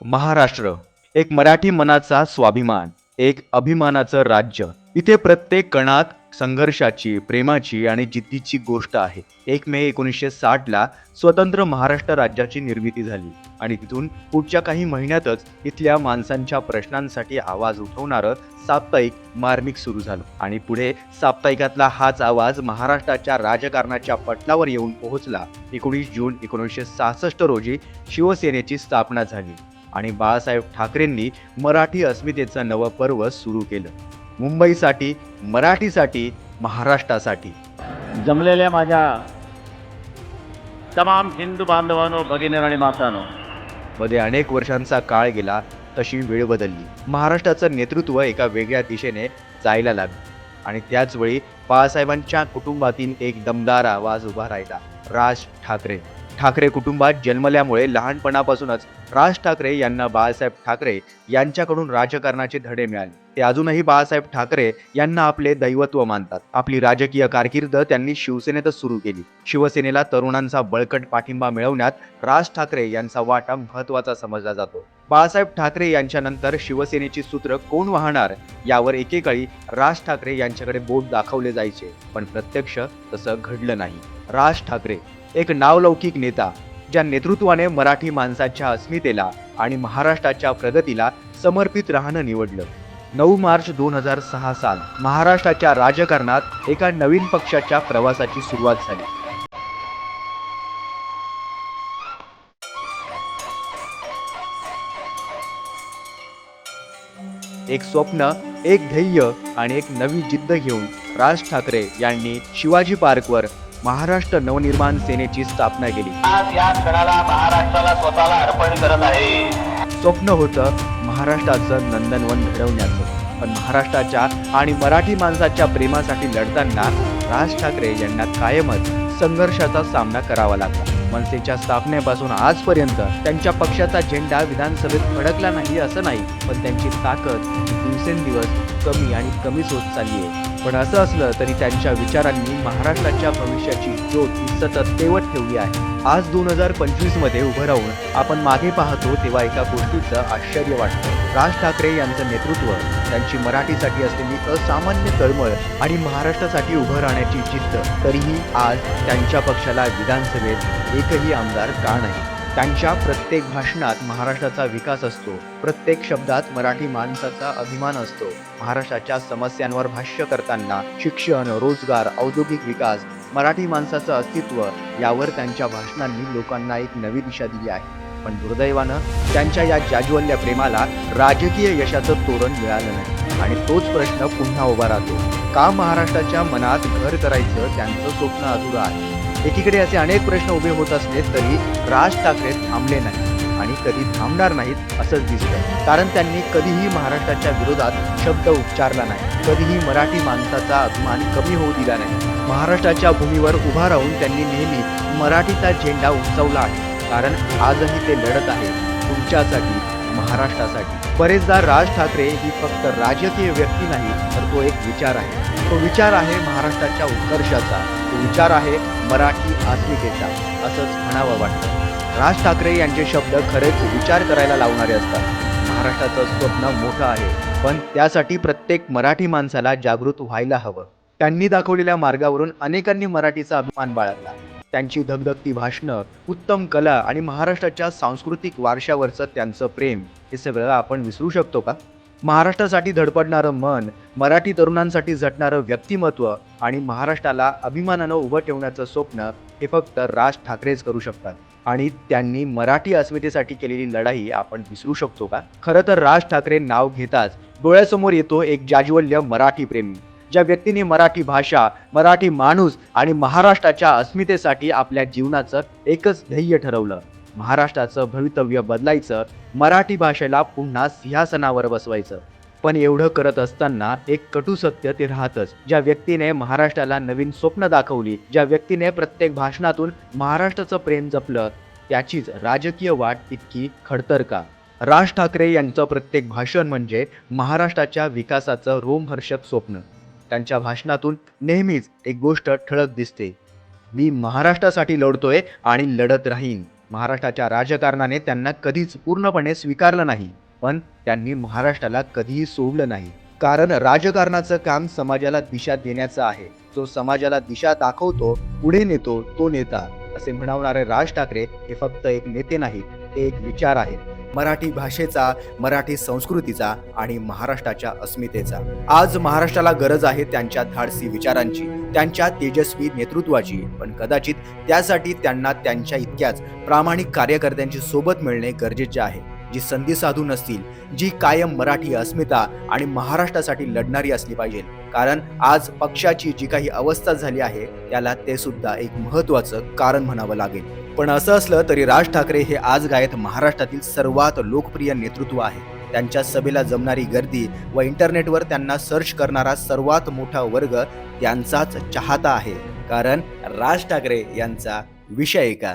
महाराष्ट्र एक मराठी मनाचा स्वाभिमान, एक अभिमानाचं राज्य. इथे प्रत्येक कणात संघर्षाची, प्रेमाची आणि जिद्दीची गोष्ट आहे. 1 मे 1960ला स्वतंत्र महाराष्ट्र राज्याची निर्मिती झाली आणि तिथून पुढच्या काही महिन्यातच इथल्या माणसांच्या प्रश्नांसाठी आवाज उठवणारं साप्ताहिक मार्मिक सुरू झालं. आणि पुढे साप्ताहिकातला हाच आवाज महाराष्ट्राच्या राजकारणाच्या पटलावर येऊन पोहोचला. 19 जून 1966 रोजी शिवसेनेची स्थापना झाली आणि बाळासाहेब ठाकरेंनी मराठी अस्मितेचं नवं पर्व सुरू केलं. मुंबईसाठी, मराठीसाठी, महाराष्ट्रासाठी. जमलेल्या माझ्या तमाम हिंदू बांधवांनो, भगिनींनो आणि मातांनो, मध्ये अनेक वर्षांचा काळ गेला, तशी वेळ बदलली. महाराष्ट्राचं नेतृत्व एका वेगळ्या दिशेने जायला लागलं आणि त्याच वेळी बाळासाहेबांच्या कुटुंबातील एक दमदार आवाज उभा राहिला. राज ठाकरे. ठाकरे कुटुंबात जन्मल्यामुळे लहानपणापासूनच राज ठाकरे यांना बाळासाहेब ठाकरे यांच्याकडून राजकारणाचे धडे मिळाले. ते अजूनही बाळासाहेब ठाकरे यांना आपले दैवत्व मानतात. आपली राजकीय कारकीर्द त्यांनी शिवसेनेतच सुरू केली. शिवसेनेला तरुणांचा बळकट पाठिंबा मिळवण्यात राज ठाकरे यांचा वाटा महत्त्वाचा समजला जातो. बाळासाहेब ठाकरे यांच्यानंतर शिवसेनेची सूत्र कोण वाहणार यावर एकेकाळी राज ठाकरे यांच्याकडे बोट दाखवले जायचे, पण प्रत्यक्ष तसं घडलं नाही. राज ठाकरे एक नावलौकिक नेता, ज्या नेतृत्वाने मराठी माणसाच्या अस्मितेला आणि महाराष्ट्राच्या प्रगतीला समर्पित राहणं निवडलं. 9 मार्च 2006 साल महाराष्ट्राच्या राजकारणात एका नवीन पक्षाच्या प्रवासाची सुरुवात झाली. एक स्वप्न, एक ध्येय आणि एक नवी जिद्द घेऊन राज ठाकरे यांनी शिवाजी पार्कवर महाराष्ट्र नवनिर्माण सेनेची स्थापना केली. आज या क्षणाला महाराष्ट्राला स्वतःला अर्पण करत आहे. स्वप्न होतं महाराष्ट्राचं नंदनवन घडवण्याचं, पण महाराष्ट्राच्या आणि मराठी माणसाच्या प्रेमासाठी लढताना राज ठाकरे यांना कायमच संघर्षाचा सामना करावा लागला. मनसेच्या स्थापनेपासून आजपर्यंत त्यांच्या पक्षाचा झेंडा विधानसभेत फडकला नाही असं नाही, पण त्यांची ताकद दिवसेंदिवस कमी आणि कमीच होत चालली आहे. पण असं असलं तरी त्यांच्या विचारांनी महाराष्ट्राच्या भविष्याची ज्योत ही सतत तेवत ठेवली आहे. आज 2025 मध्ये उभं राहून आपण मागे पाहतो तेव्हा एका गोष्टीचं आश्चर्य वाटतं. राज ठाकरे यांचं नेतृत्व, त्यांची मराठीसाठी असलेली असामान्य तळमळ आणि महाराष्ट्रासाठी उभं राहण्याची जिद्द. तरीही आज त्यांच्या पक्षाला विधानसभेत एकही आमदार का नाही? त्यांच्या प्रत्येक भाषणात महाराष्ट्राचा विकास असतो, प्रत्येक शब्दात मराठी माणसाचा अभिमान असतो. महाराष्ट्राच्या समस्यांवर भाष्य करताना शिक्षण, रोजगार, औद्योगिक विकास, मराठी माणसाचं अस्तित्व यावर त्यांच्या भाषणांनी लोकांना एक नवी दिशा दिली आहे. पण दुर्दैवानं त्यांच्या या जाज्वल्य प्रेमाला राजकीय यशाचं तोरण मिळालं नाही आणि तोच प्रश्न पुन्हा उभा राहतो. का महाराष्ट्राच्या मनात घर करायचं त्यांचं स्वप्न अधुरं आहे? एकीकडे असे अनेक प्रश्न उभे होत असले तरी राज ठाकरे थांबले नाही आणि कधी थांबणार नाहीत असंच दिसतं. कारण त्यांनी कधीही महाराष्ट्राच्या विरोधात शब्द उच्चारला नाही, कधीही मराठी माणसाचा अभिमान कमी होऊ दिला नाही. महाराष्ट्राच्या भूमीवर उभा राहून त्यांनी नेहमी मराठीचा झेंडा उंचावला आहे. कारण आजही ते लढत आहे तुमच्यासाठी, महाराष्ट्रासाठी. बरेचदा राज ठाकरे ही फक्त राजकीय व्यक्ती नाही, तर तो एक विचार आहे. तो विचार आहे महाराष्ट्राच्या उत्कर्षाचा, तो विचार आहे मराठी अस्मितेचा, असंच म्हणावं वाटतं. राज ठाकरे यांचे शब्द खरेच विचार करायला लावणारे असतात. महाराष्ट्राचं स्वप्न मोठं आहे, पण त्यासाठी प्रत्येक मराठी माणसाला जागृत व्हायला हवं. त्यांनी दाखवलेल्या मार्गावरून अनेकांनी मराठीचा अभिमान बाळगला. त्यांची धगधगती भाषणं, उत्तम कला आणि महाराष्ट्राच्या सांस्कृतिक वारशावरचं त्यांचं प्रेम, हे सगळं आपण विसरू शकतो का? महाराष्ट्रासाठी धडपडणारं मन, मराठी तरुणांसाठी झटणारं व्यक्तिमत्व आणि महाराष्ट्राला अभिमानानं उभं ठेवण्याचं स्वप्न हे फक्त राज ठाकरेच करू शकतात. आणि त्यांनी मराठी अस्मितेसाठी केलेली लढाई आपण विसरू शकतो का? खरं तर राज ठाकरे नाव घेताच डोळ्यासमोर येतो एक जाज्वल्य मराठी प्रेमी, ज्या व्यक्तीने मराठी भाषा, मराठी माणूस आणि महाराष्ट्राच्या अस्मितेसाठी आपल्या जीवनाचं एकच ध्येय ठरवलं. महाराष्ट्राचं भवितव्य बदलायचं, मराठी भाषेला पुन्हा सिंहासनावर बसवायचं. पण एवढं करत असताना एक कटू सत्य ते राहतच. ज्या व्यक्तीने महाराष्ट्राला नवीन स्वप्न दाखवली, ज्या व्यक्तीने प्रत्येक भाषणातून महाराष्ट्राचं प्रेम जपलं, त्याचीच राजकीय वाट इतकी खडतर का? राज ठाकरे यांचं प्रत्येक भाषण म्हणजे महाराष्ट्राच्या विकासाचं रोमहर्षक स्वप्न. त्यांच्या भाषणातून नेहमीच एक गोष्ट ठळक दिसते: मी महाराष्ट्रासाठी लढतोय आणि लढत राहीन. महाराष्ट्राच्या राजकारणाने त्यांना कधीच पूर्णपणे स्वीकारलं नाही, पण त्यांनी महाराष्ट्राला कधीही सोडलं नाही. कारण राजकारणाचं काम समाजाला दिशा देण्याचं आहे. जो समाजाला दिशा दाखवतो, पुढे नेतो, तो नेता. असे म्हणवणारे राज ठाकरे हे फक्त एक नेते नाहीत, ते एक विचार आहेत. मराठी भाषेचा, मराठी संस्कृतीचा आणि महाराष्ट्राच्या अस्मितेचा. आज महाराष्ट्राला गरज आहे त्यांच्या धाडसी विचारांची, त्यांच्या तेजस्वी नेतृत्वाची. पण कदाचित त्यासाठी त्यांना त्यांच्या इतक्याच प्रामाणिक कार्यकर्त्यांची सोबत मिळणे गरजेचे आहे, जी संधी साधू नसतील, जी कायम मराठी अस्मिता आणि महाराष्ट्रासाठी लढणारी असली पाहिजे. कारण आज पक्षाची जी काही अवस्था झाली आहे, त्याला ते सुद्धा एक महत्त्वाचं कारण म्हणावं लागेल. पण असं असलं तरी राज ठाकरे हे आजगायत महाराष्ट्रातील सर्वात लोकप्रिय नेतृत्व आहे. त्यांच्या सभेला जमणारी गर्दी व इंटरनेटवर त्यांना सर्च करणारा सर्वात मोठा वर्ग त्यांचाच चाहता आहे. कारण राज ठाकरे यांचा विषय का